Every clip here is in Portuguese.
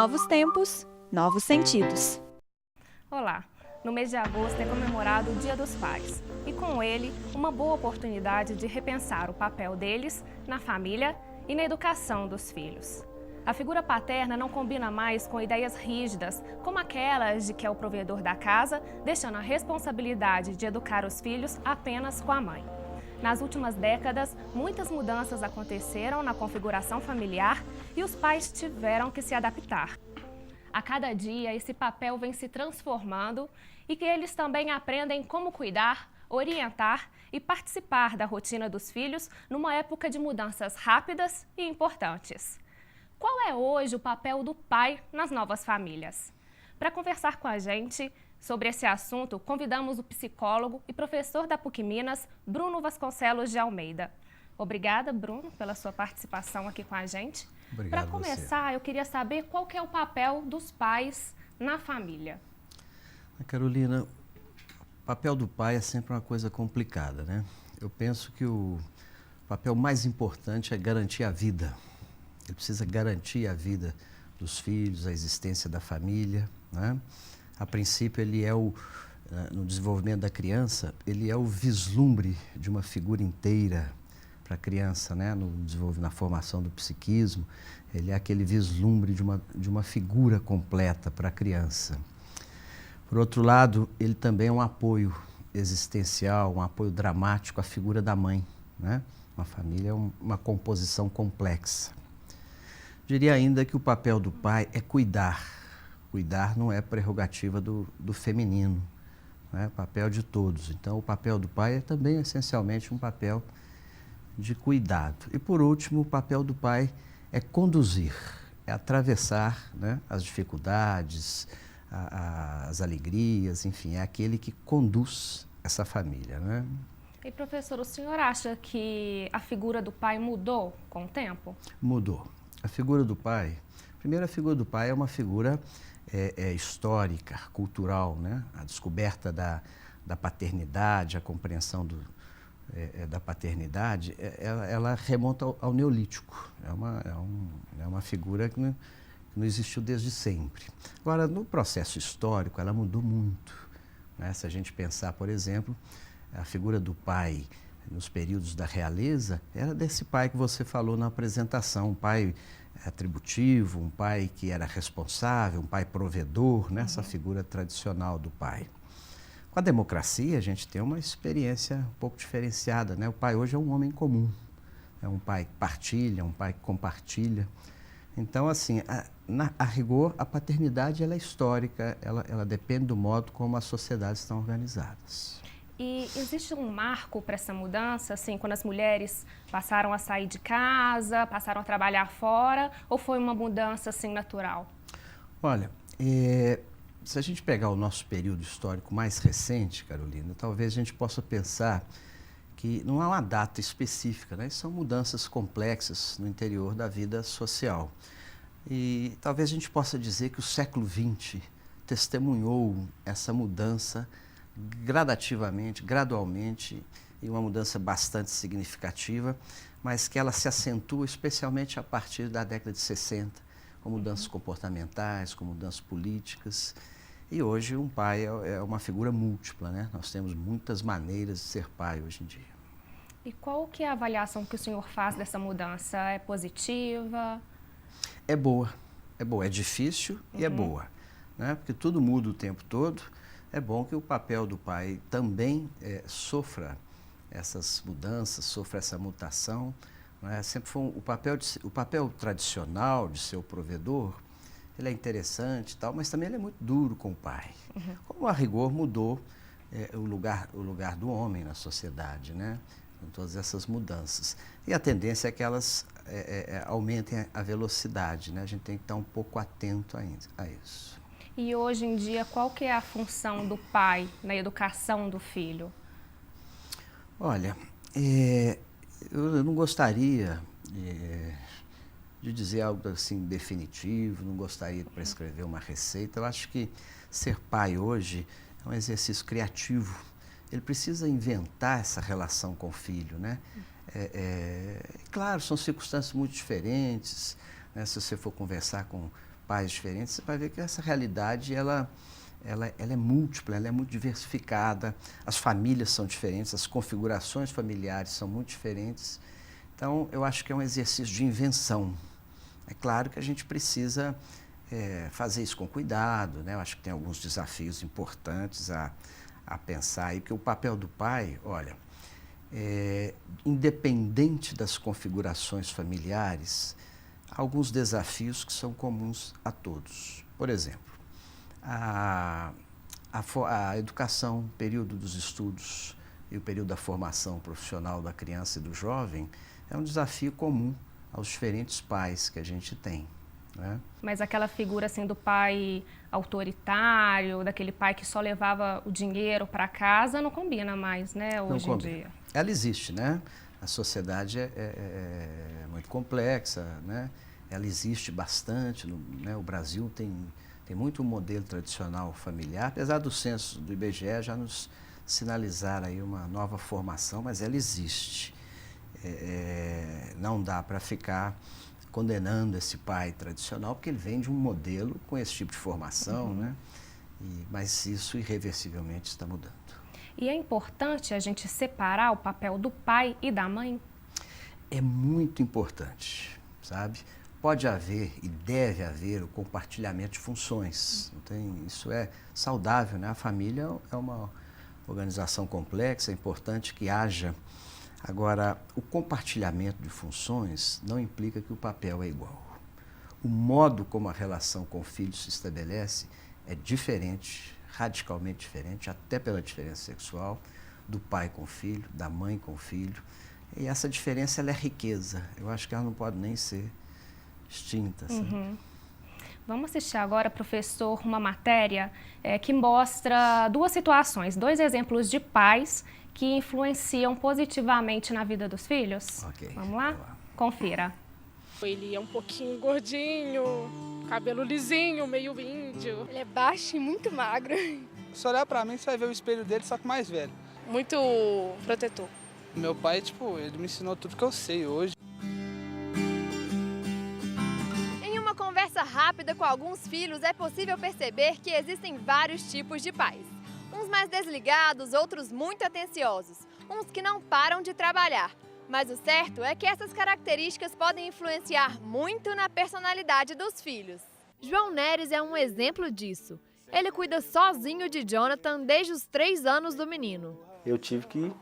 Novos tempos, novos sentidos. Olá! No mês de agosto é comemorado o Dia dos Pais e, com ele, uma boa oportunidade de repensar o papel deles na família e na educação dos filhos. A figura paterna não combina mais com ideias rígidas, como aquelas de que é o provedor da casa, deixando a responsabilidade de educar os filhos apenas com a mãe. Nas últimas décadas, muitas mudanças aconteceram na configuração familiar e os pais tiveram que se adaptar. A cada dia, esse papel vem se transformando e que eles também aprendem como cuidar, orientar e participar da rotina dos filhos numa época de mudanças rápidas e importantes. Qual é hoje o papel do pai nas novas famílias? Para conversar com a gente sobre esse assunto, convidamos o psicólogo e professor da PUC Minas, Bruno Vasconcelos de Almeida. Obrigada, Bruno, pela sua participação aqui com a gente. Para começar, eu queria saber qual que é o papel dos pais na família. Carolina, o papel do pai é sempre uma coisa complicada, né? Eu penso que o papel mais importante é garantir a vida. Ele precisa garantir a vida dos filhos, a existência da família, né? A princípio, ele é no desenvolvimento da criança, ele é o vislumbre de uma figura inteira para a criança, né? Na formação do psiquismo, ele é aquele vislumbre de uma figura completa para a criança. Por outro lado, ele também é um apoio existencial, um apoio dramático à figura da mãe, né? Uma família é uma composição complexa. Diria ainda que o papel do pai é cuidar. Cuidar não é prerrogativa do feminino, né? É papel de todos. Então, o papel do pai é também essencialmente um papel de cuidado. E, por último, o papel do pai é conduzir, é atravessar, né, as dificuldades, as alegrias, enfim, é aquele que conduz essa família, né? E, professor, o senhor acha que a figura do pai mudou com o tempo? Mudou. A figura do pai, primeiro, a figura do pai é uma figura histórica, cultural, né? A descoberta da paternidade, a compreensão da paternidade, ela remonta ao Neolítico. É uma figura que não existiu desde sempre. Agora, no processo histórico, ela mudou muito, né? Se a gente pensar, por exemplo, a figura do pai nos períodos da realeza era desse pai que você falou na apresentação, um pai atributivo, um pai que era responsável, um pai provedor, né? Essa figura tradicional do pai. Com a democracia, a gente tem uma experiência um pouco diferenciada, né? O pai hoje é um homem comum, é um pai que partilha, um pai que compartilha. Então, assim, a rigor, a paternidade ela é histórica, ela depende do modo como as sociedades estão organizadas. E existe um marco para essa mudança, assim, quando as mulheres passaram a sair de casa, passaram a trabalhar fora, ou foi uma mudança, assim, natural? Olha, se a gente pegar o nosso período histórico mais recente, Carolina, talvez a gente possa pensar que não há uma data específica, né? São mudanças complexas no interior da vida social. E talvez a gente possa dizer que o século XX testemunhou essa mudança gradativamente, gradualmente, e uma mudança bastante significativa, mas que ela se acentua especialmente a partir da década de 60, com mudanças comportamentais, com mudanças políticas. E hoje um pai é uma figura múltipla, né? Nós temos muitas maneiras de ser pai hoje em dia. E qual que é a avaliação que o senhor faz dessa mudança? É positiva? É boa, é difícil e é boa, né? Porque tudo muda o tempo todo. É bom que o papel do pai também sofra essas mudanças, sofra essa mutação, né? Sempre foi o papel tradicional de ser o provedor, ele é interessante e tal, mas também ele é muito duro com o pai. Como a rigor mudou o lugar do homem na sociedade, né? Com todas essas mudanças. E a tendência é que elas aumentem a velocidade, né? A gente tem que estar um pouco atento a isso. E hoje em dia, qual que é a função do pai na educação do filho? Olha, eu não gostaria de dizer algo assim definitivo, não gostaria de prescrever uma receita. Eu acho que ser pai hoje é um exercício criativo. Ele precisa inventar essa relação com o filho, né? Claro, são circunstâncias muito diferentes, né? Se você for conversar com pais diferentes, você vai ver que essa realidade ela é múltipla, ela é muito diversificada, as famílias são diferentes, as configurações familiares são muito diferentes. Então, eu acho que é um exercício de invenção. É claro que a gente precisa fazer isso com cuidado, né? Eu acho que tem alguns desafios importantes a pensar aí, porque o papel do pai, olha, independente das configurações familiares, há alguns desafios que são comuns a todos. Por exemplo, a educação, o período dos estudos e o período da formação profissional da criança e do jovem é um desafio comum aos diferentes pais que a gente tem, né? Mas aquela figura assim do pai autoritário, daquele pai que só levava o dinheiro para casa, não combina mais, né, hoje em dia. Ela existe, né? A sociedade é muito complexa, né? Ela existe bastante, né? O Brasil tem muito modelo tradicional familiar, apesar do censo do IBGE já nos sinalizar aí uma nova formação, mas ela existe. Não dá para ficar condenando esse pai tradicional, porque ele vem de um modelo com esse tipo de formação, né? Mas isso irreversivelmente está mudando. E é importante a gente separar o papel do pai e da mãe? É muito importante, sabe? Pode haver e deve haver o compartilhamento de funções. Isso é saudável, né? A família é uma organização complexa, é importante que haja. Agora, o compartilhamento de funções não implica que o papel é igual. O modo como a relação com o filho se estabelece é diferente, radicalmente diferente, até pela diferença sexual, do pai com o filho, da mãe com o filho. E essa diferença ela é riqueza. Eu acho que ela não pode nem ser extinta. Vamos assistir agora, professor, uma matéria que mostra duas situações, dois exemplos de pais que influenciam positivamente na vida dos filhos. Ok. Vamos lá? Confira. Ele é um pouquinho gordinho, cabelo lisinho, meio índio. Ele é baixo e muito magro. Se olhar pra mim, você vai ver o espelho dele, só que mais velho. Muito protetor. Meu pai, ele me ensinou tudo que eu sei hoje. Em uma conversa rápida com alguns filhos, é possível perceber que existem vários tipos de pais. Uns mais desligados, outros muito atenciosos, uns que não param de trabalhar. Mas o certo é que essas características podem influenciar muito na personalidade dos filhos. João Neres é um exemplo disso. Ele cuida sozinho de Jonathan desde os 3 anos do menino. Eu tive que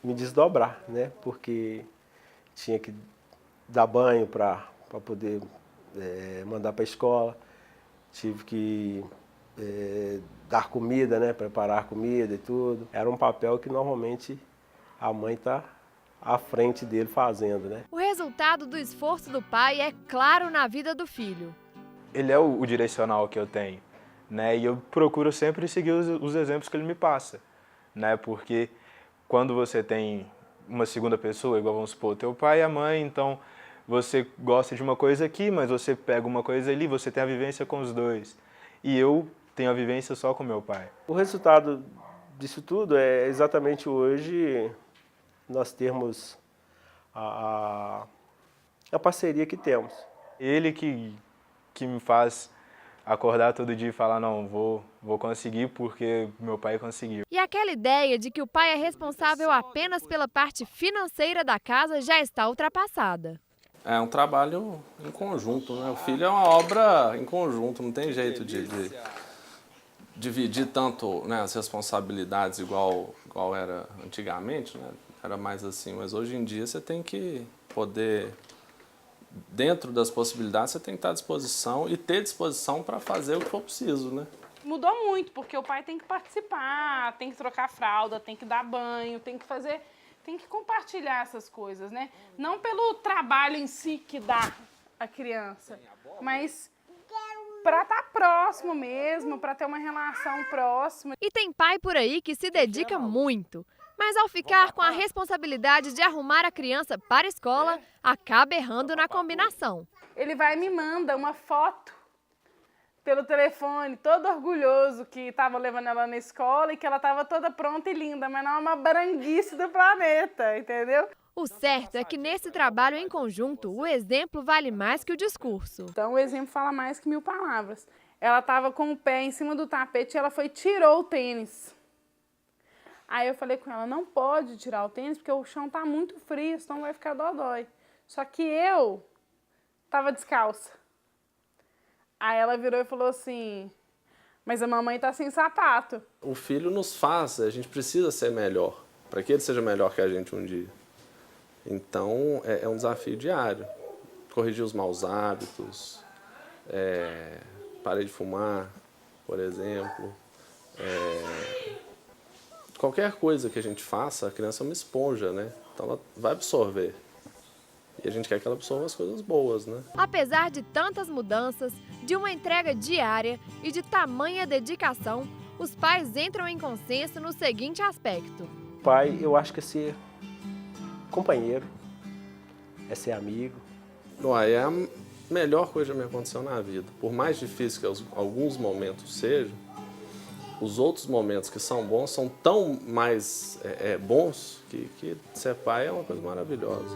me desdobrar, né? Porque tinha que dar banho para poder mandar para a escola, tive que dar comida, né? Preparar comida e tudo. Era um papel que normalmente a mãe está à frente dele fazendo, né? O resultado do esforço do pai é claro na vida do filho. Ele é o direcional que eu tenho, né? E eu procuro sempre seguir os exemplos que ele me passa, né? Porque quando você tem uma segunda pessoa, igual vamos supor, teu pai e a mãe, então você gosta de uma coisa aqui, mas você pega uma coisa ali, você tem a vivência com os dois. E eu tenho a vivência só com meu pai. O resultado disso tudo é exatamente hoje nós termos a parceria que temos. Ele que me faz acordar todo dia e falar, não, vou conseguir porque meu pai conseguiu. E aquela ideia de que o pai é responsável apenas pela parte financeira da casa já está ultrapassada. É um trabalho em conjunto, né? O filho é uma obra em conjunto, não tem jeito de dividir tanto, né, as responsabilidades igual era antigamente, né? Era mais assim, mas hoje em dia você tem que poder, dentro das possibilidades, você tem que estar à disposição e ter disposição para fazer o que for preciso, né? Mudou muito, porque o pai tem que participar, tem que trocar fralda, tem que dar banho, tem que compartilhar essas coisas, né? Não pelo trabalho em si que dá a criança, mas para estar próximo mesmo, para ter uma relação próxima. E tem pai por aí que se dedica muito, mas ao ficar com a responsabilidade de arrumar a criança para a escola, acaba errando na combinação. Ele vai e me manda uma foto pelo telefone, todo orgulhoso que estava levando ela na escola e que ela estava toda pronta e linda, mas não é uma baranguice do planeta, entendeu? O certo é que nesse trabalho em conjunto, o exemplo vale mais que o discurso. Então o exemplo fala mais que 1000 palavras. Ela estava com o pé em cima do tapete e ela foi e tirou o tênis. Aí eu falei com ela, não pode tirar o tênis porque o chão tá muito frio, senão vai ficar dodói. Só que eu tava descalça. Aí ela virou e falou assim, mas a mamãe tá sem sapato. O filho nos faz, a gente precisa ser melhor, para que ele seja melhor que a gente um dia. Então, é um desafio diário. Corrigir os maus hábitos, parei de fumar, por exemplo. Qualquer coisa que a gente faça, a criança é uma esponja, né? Então ela vai absorver. E a gente quer que ela absorva as coisas boas, né? Apesar de tantas mudanças, de uma entrega diária e de tamanha dedicação, os pais entram em consenso no seguinte aspecto. Pai, eu acho que é ser companheiro, é ser amigo. Uai, é a melhor coisa que me aconteceu na vida. Por mais difícil que alguns momentos sejam, os outros momentos que são bons são tão mais bons que ser pai é uma coisa maravilhosa.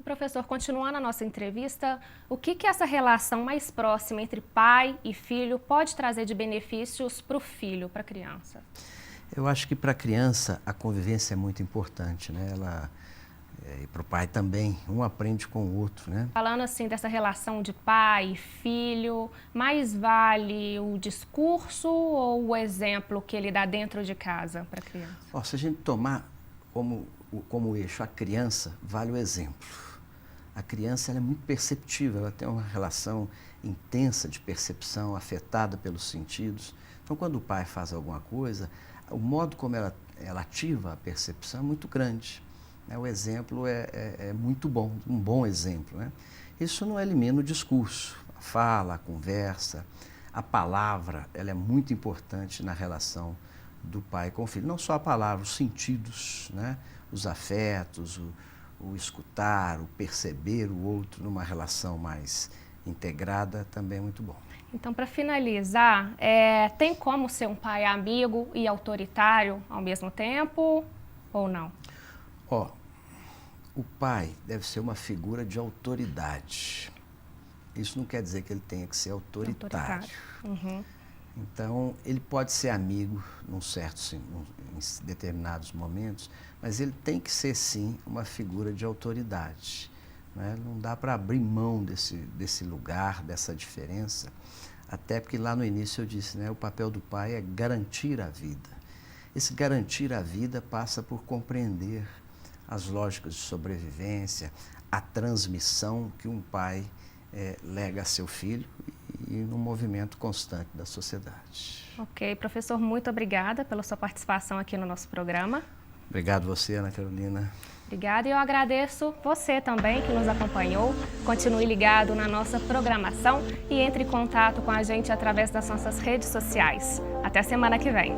Professor, continuando a nossa entrevista, o que essa relação mais próxima entre pai e filho pode trazer de benefícios para o filho, para a criança? Eu acho que para a criança a convivência é muito importante, né? E para o pai também, um aprende com o outro, né? Falando assim dessa relação de pai e filho, mais vale o discurso ou o exemplo que ele dá dentro de casa para a criança? Se a gente tomar como eixo a criança, vale o exemplo. A criança ela é muito perceptível, ela tem uma relação intensa de percepção, afetada pelos sentidos. Então, quando o pai faz alguma coisa, o modo como ela ativa a percepção é muito grande. O exemplo é muito bom, um bom exemplo, né? Isso não elimina o discurso, a fala, a conversa, a palavra, ela é muito importante na relação do pai com o filho. Não só a palavra, os sentidos, né? Os afetos, o escutar, o perceber o outro numa relação mais integrada também é muito bom. Então, para finalizar, tem como ser um pai amigo e autoritário ao mesmo tempo ou não? O pai deve ser uma figura de autoridade. Isso não quer dizer que ele tenha que ser autoritário. Uhum. Então, ele pode ser amigo em determinados momentos, mas ele tem que ser, sim, uma figura de autoridade. Né? Não dá para abrir mão desse lugar, dessa diferença, até porque lá no início eu disse, né, o papel do pai é garantir a vida. Esse garantir a vida passa por compreender as lógicas de sobrevivência, a transmissão que um pai lega a seu filho e no movimento constante da sociedade. Ok, professor, muito obrigada pela sua participação aqui no nosso programa. Obrigado você, Ana Carolina. Obrigada e eu agradeço você também que nos acompanhou. Continue ligado na nossa programação e entre em contato com a gente através das nossas redes sociais. Até a semana que vem.